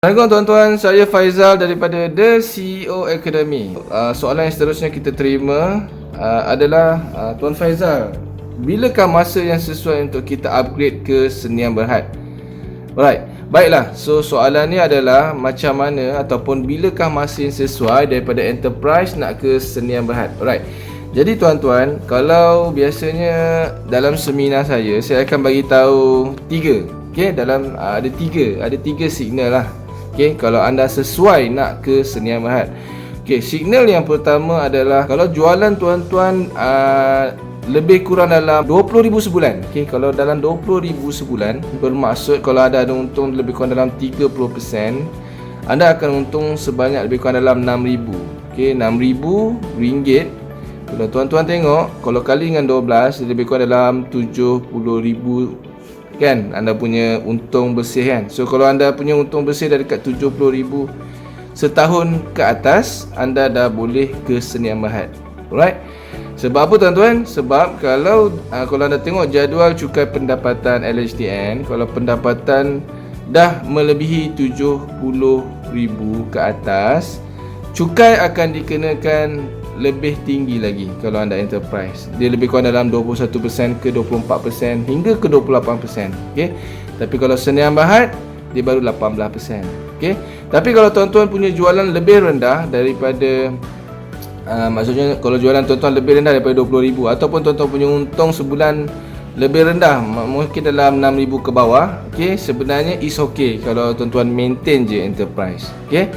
Assalamualaikum tuan-tuan, saya Faizal daripada The CEO Academy. Soalan yang seterusnya kita terima adalah Tuan Faizal, bilakah masa yang sesuai untuk kita upgrade ke Senyum Berhad? Alright, baiklah. So soalan ni adalah macam mana ataupun bilakah masa yang sesuai daripada Enterprise nak ke Senyum Berhad. Alright. Jadi tuan-tuan, kalau biasanya dalam seminar saya akan bagi tahu tiga. Okey, dalam ada tiga signal lah. Okey, kalau anda sesuai nak ke Senyum Berhad. Okey, signal yang pertama adalah kalau jualan tuan-tuan lebih kurang dalam 20,000 sebulan. Okey, kalau dalam 20,000 sebulan, bermaksud kalau ada untung lebih kurang dalam 30%, anda akan untung sebanyak lebih kurang dalam 6,000. Okey, 6,000 ringgit. Kalau tuan-tuan tengok, kalau kali dengan 12 lebih kurang dalam 70,000 kan, anda punya untung bersih kan. So kalau anda punya untung bersih dah dekat 70,000 setahun ke atas, anda dah boleh ke Senyum Berhad. Alright. Sebab apa tuan-tuan? Sebab kalau anda tengok jadual cukai pendapatan LHDN, kalau pendapatan dah melebihi 70,000 ke atas, cukai akan dikenakan lebih tinggi lagi kalau anda enterprise. Dia lebih kurang dalam 21% ke 24% hingga ke 28%. Okey. Tapi kalau Senyum Berhad dia baru 18%. Okey. Tapi kalau tuan-tuan punya jualan lebih rendah daripada maksudnya kalau jualan tuan-tuan lebih rendah daripada 20,000 ataupun tuan-tuan punya untung sebulan lebih rendah, mungkin dalam 6,000 ke bawah, okey, sebenarnya is okay kalau tuan-tuan maintain je enterprise. Okey.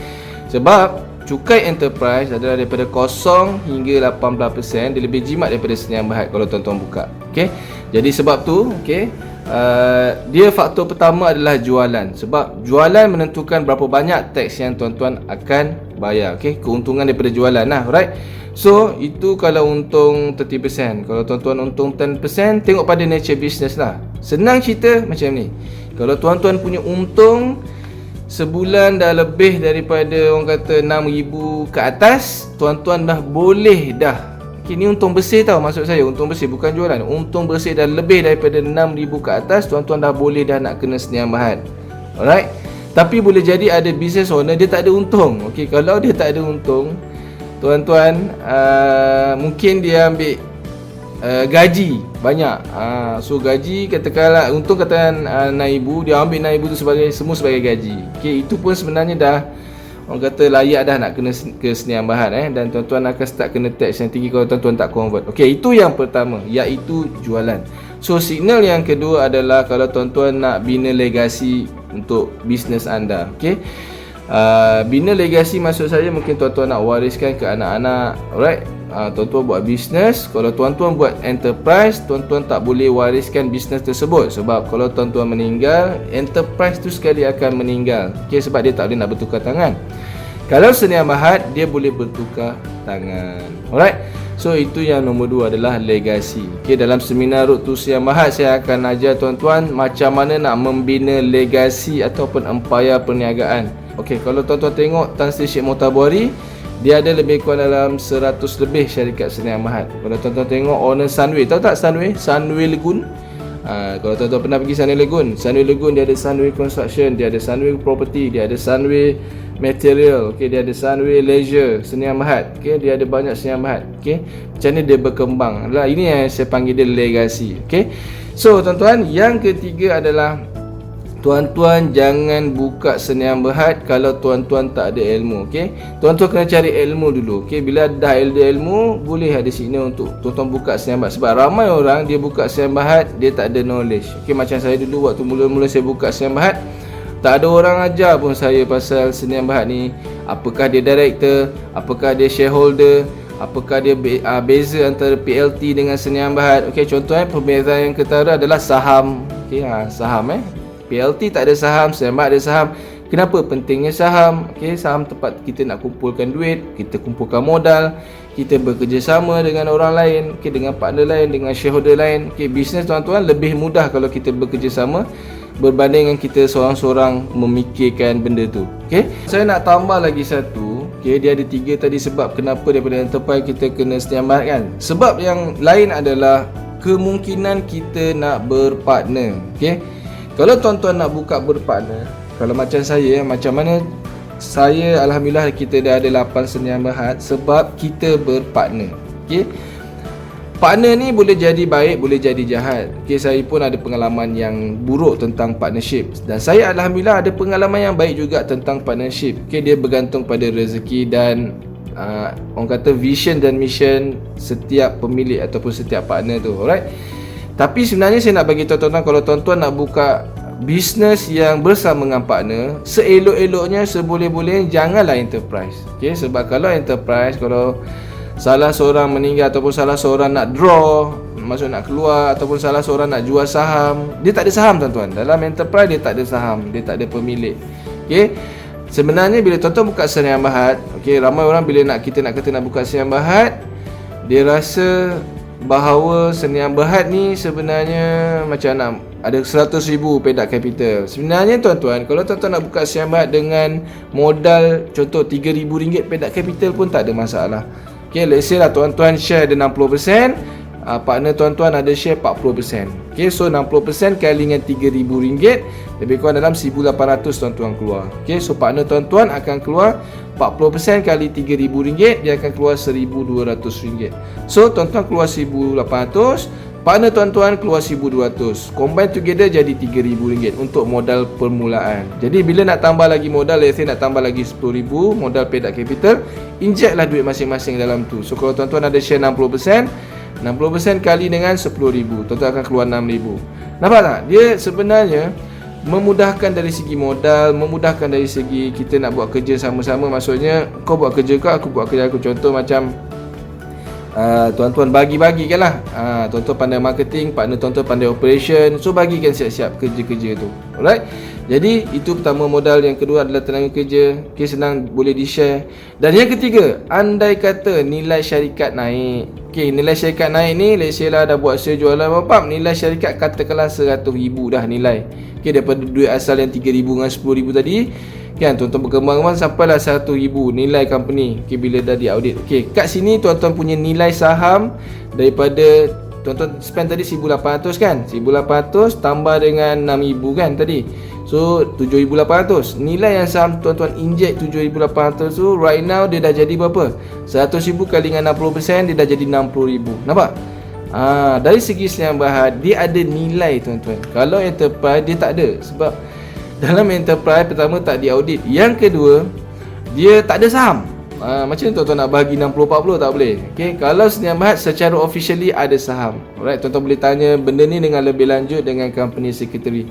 Sebab cukai enterprise adalah daripada 0 hingga 18%. Dia lebih jimat daripada Senyum Berhad kalau tuan-tuan buka. Okey. Jadi sebab tu, okey, dia faktor pertama adalah jualan. Sebab jualan menentukan berapa banyak teks yang tuan-tuan akan bayar. Okey, keuntungan daripada jualan lah, right? So, itu kalau untung 30%. Kalau tuan-tuan untung 10%, tengok pada nature business lah. Senang cerita macam ni. Kalau tuan-tuan punya untung sebulan dah lebih daripada orang kata 6,000 ke atas, tuan-tuan dah boleh dah. Okay, ni untung bersih tau, maksud saya untung bersih, bukan jualan. Untung bersih dah lebih daripada 6,000 ke atas, tuan-tuan dah boleh dah nak kena Senyum Berhad. Alright. Tapi boleh jadi ada business owner dia tak ada untung. Okay, kalau dia tak ada untung, tuan-tuan mungkin dia ambil gaji banyak. So gaji katakanlah untung katakan 6,000, dia ambil 6,000 tu semua sebagai gaji. Okey, itu pun sebenarnya dah orang kata layak dah nak kena ke Senyum Berhad dan tuan-tuan akan start kena tax yang tinggi kalau tuan-tuan tak convert. Okey, itu yang pertama, iaitu jualan. So signal yang kedua adalah kalau tuan-tuan nak bina legasi untuk bisnes anda. Okey. Bina legasi maksud saya mungkin tuan-tuan nak wariskan ke anak-anak. Alright. Tuan-tuan buat bisnes, kalau tuan-tuan buat enterprise, tuan-tuan tak boleh wariskan bisnes tersebut. Sebab kalau tuan-tuan meninggal, enterprise tu sekali akan meninggal. Okay, sebab dia tak boleh nak bertukar tangan. Kalau Senyum Berhad, dia boleh bertukar tangan. Alright. So itu yang nombor 2 adalah legasi. Okay, dalam seminar Road to Senyum Berhad, saya akan ajar tuan-tuan macam mana nak membina legasi ataupun empayar perniagaan. Okay, kalau tuan-tuan tengok Tan Sri Sheikh Motabuari, dia ada lebih kurang dalam 100 lebih syarikat Senyum Berhad. Kalau tuan-tuan tengok owner Sunway, tahu tak Sunway? Sunway Lagoon. Kalau tuan-tuan pernah pergi Sunway Lagoon dia ada Sunway Construction, dia ada Sunway Property, dia ada Sunway Material, okay, dia ada Sunway Leisure, Senyum Berhad. Okay, dia ada banyak Senyum Berhad. Okay, macam ni dia berkembang. Ini yang saya panggil dia legasi. Okay, so tuan-tuan, yang ketiga adalah tuan-tuan jangan buka Senyum Berhad kalau tuan-tuan tak ada ilmu. Okey, tuan-tuan kena cari ilmu dulu. Okey, bila dah ada ilmu, boleh ada signal untuk tuan-tuan buka Senyum Berhad. Sebab ramai orang dia buka Senyum Berhad, dia tak ada knowledge. Okey, macam saya dulu waktu mula-mula saya buka Senyum Berhad, tak ada orang ajar pun saya pasal Senyum Berhad ni. Apakah dia director, apakah dia shareholder, apakah dia beza antara PLT dengan Senyum Berhad. Okey, contohnya perbezaan yang ketara adalah saham. Okey, saham PLT tak ada saham, Senyum Berhad ada saham. Kenapa pentingnya saham? Okey, saham tempat kita nak kumpulkan duit, kita kumpulkan modal, kita bekerjasama dengan orang lain, okey, dengan partner lain, dengan shareholder lain. Okey, bisnes tuan-tuan lebih mudah kalau kita bekerjasama berbanding dengan kita seorang-seorang memikirkan benda tu. Okey, saya nak tambah lagi satu. Okey, dia ada 3 tadi sebab kenapa daripada enterprise kita kena Senyum Berhad kan. Sebab yang lain adalah kemungkinan kita nak berpartner. Okey, kalau tuan-tuan nak buka berpartner, Kalau macam saya, macam mana saya, alhamdulillah kita dah ada 8 senyam berhad sebab kita berpartner. Okey. Partner ni boleh jadi baik, boleh jadi jahat. Okey, saya pun ada pengalaman yang buruk tentang partnership dan saya alhamdulillah ada pengalaman yang baik juga tentang partnership. Okey, dia bergantung pada rezeki dan orang kata vision dan mission setiap pemilik ataupun setiap partner tu. Alright. Tapi sebenarnya saya nak bagi tuan-tuan, kalau tuan-tuan nak buka bisnes yang bersama dengan partner, seelok-eloknya, seboleh-boleh janganlah enterprise. Okey, sebab kalau enterprise, kalau salah seorang meninggal ataupun salah seorang nak draw, maksud nak keluar, ataupun salah seorang nak jual saham, dia tak ada saham tuan-tuan. Dalam enterprise dia tak ada saham, dia tak ada pemilik. Okey. Sebenarnya bila tuan-tuan buka senyam berhad, okey, ramai orang bila kita nak buka senyam berhad, dia rasa bahawa senyam berhad ni sebenarnya macam nak ada 100,000 pedak capital. Sebenarnya tuan-tuan, kalau tuan-tuan nak buka senyam berhad dengan modal contoh RM3,000 pedak capital pun tak ada masalah. Okay, let's say lah tuan-tuan share ada 60%, partner tuan-tuan ada share 40%. Okay, so 60% kali dengan RM3,000, lebih kurang dalam 1,800 tuan-tuan keluar. Okay, so partner tuan-tuan akan keluar 40% kali RM3,000, dia akan keluar RM1,200. So tuan-tuan keluar 1,800, partner tuan-tuan keluar 1,200. Combine together jadi RM3,000 untuk modal permulaan. Jadi bila nak tambah lagi modal, let's say nak tambah lagi RM10,000 modal paid up capital, inject lah duit masing-masing dalam tu. So kalau tuan-tuan ada share 60%, 60% kali dengan RM10,000, tuan-tuan akan keluar RM6,000. Nampak tak? Dia sebenarnya memudahkan dari segi modal, memudahkan dari segi kita nak buat kerja sama-sama. Maksudnya kau buat kerja kau, aku buat kerja aku. Contoh macam tuan-tuan bagi-bagikan lah. Tuan-tuan pandai marketing, partner tuan-tuan pandai operation, so bagikan siap-siap kerja-kerja tu. Alright. Jadi itu pertama modal. Yang kedua adalah tenaga kerja. Okay, senang boleh di-share. Dan yang ketiga, andai kata nilai syarikat naik. Okay, nilai syarikat naik ni, let's say lah dah buat sale jualan apa-apa, nilai syarikat katakanlah RM100,000 dah nilai. Okay, daripada duit asal yang RM3,000 dengan RM10,000 tadi, kan tuan-tuan berkembang sampailah RM100,000 nilai company. Okay, bila dah diaudit. Okay, kat sini tuan-tuan punya nilai saham daripada tuan-tuan spend tadi 1,800 kan, 1,800 tambah dengan 6,000 kan tadi, so 7,800. Nilai yang saham tuan-tuan inject 7,800 tu right now dia dah jadi berapa? 100,000 kali dengan 60%, dia dah jadi 60,000. Nampak? Dari segi senyam berhad, dia ada nilai tuan-tuan. Kalau enterprise dia tak ada, sebab dalam enterprise pertama tak diaudit, yang kedua dia tak ada saham. Macam ni tuan-tuan nak bagi 60-40 tak boleh. Okay, kalau senyam berhad secara officially ada saham. Alright, tuan-tuan boleh tanya benda ni dengan lebih lanjut dengan company secretary.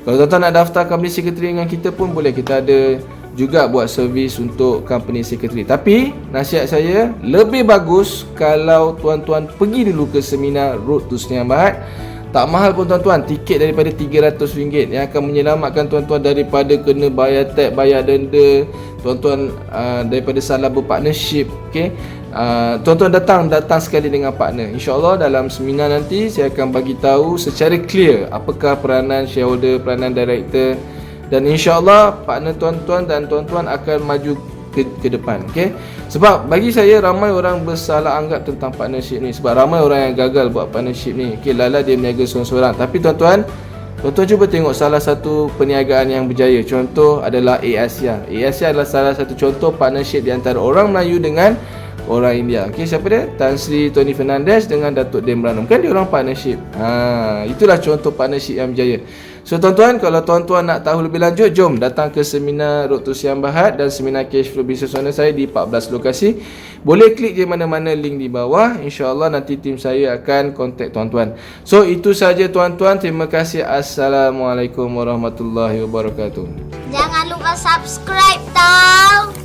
Kalau tuan-tuan nak daftar company secretary dengan kita pun boleh, kita ada juga buat servis untuk company secretary. Tapi nasihat saya, lebih bagus kalau tuan-tuan pergi dulu ke seminar Road to Senyam Berhad. Tak mahal pun tuan-tuan, tiket daripada RM300 yang akan menyelamatkan tuan-tuan daripada kena bayar tax, bayar denda, tuan-tuan daripada salah berpartnership. Okay? Tuan-tuan datang sekali dengan partner. InsyaAllah dalam seminar nanti saya akan bagi tahu secara clear apakah peranan shareholder, peranan director, dan insyaAllah partner tuan-tuan dan tuan-tuan akan maju ke depan. Okay? Sebab bagi saya ramai orang bersalah anggap tentang partnership ni. Sebab ramai orang yang gagal buat partnership ni. Okay, lala dia berniaga seorang-seorang. Tapi tuan-tuan cuba tengok salah satu perniagaan yang berjaya. Contoh adalah Asia. Asia adalah salah satu contoh partnership di antara orang Melayu dengan orang India. Okay, siapa dia? Tan Sri Tony Fernandez dengan Datuk Dem Ranum. Kan dia orang partnership. Itulah contoh partnership yang berjaya. So tuan-tuan, kalau tuan-tuan nak tahu lebih lanjut, jom datang ke seminar Road to Senyam Berhad dan seminar Cash Flow Business Owner saya di 14 lokasi. Boleh klik je mana-mana link di bawah. InsyaAllah nanti tim saya akan contact tuan-tuan. So itu saja tuan-tuan. Terima kasih. Assalamualaikum warahmatullahi wabarakatuh. Jangan lupa subscribe tau.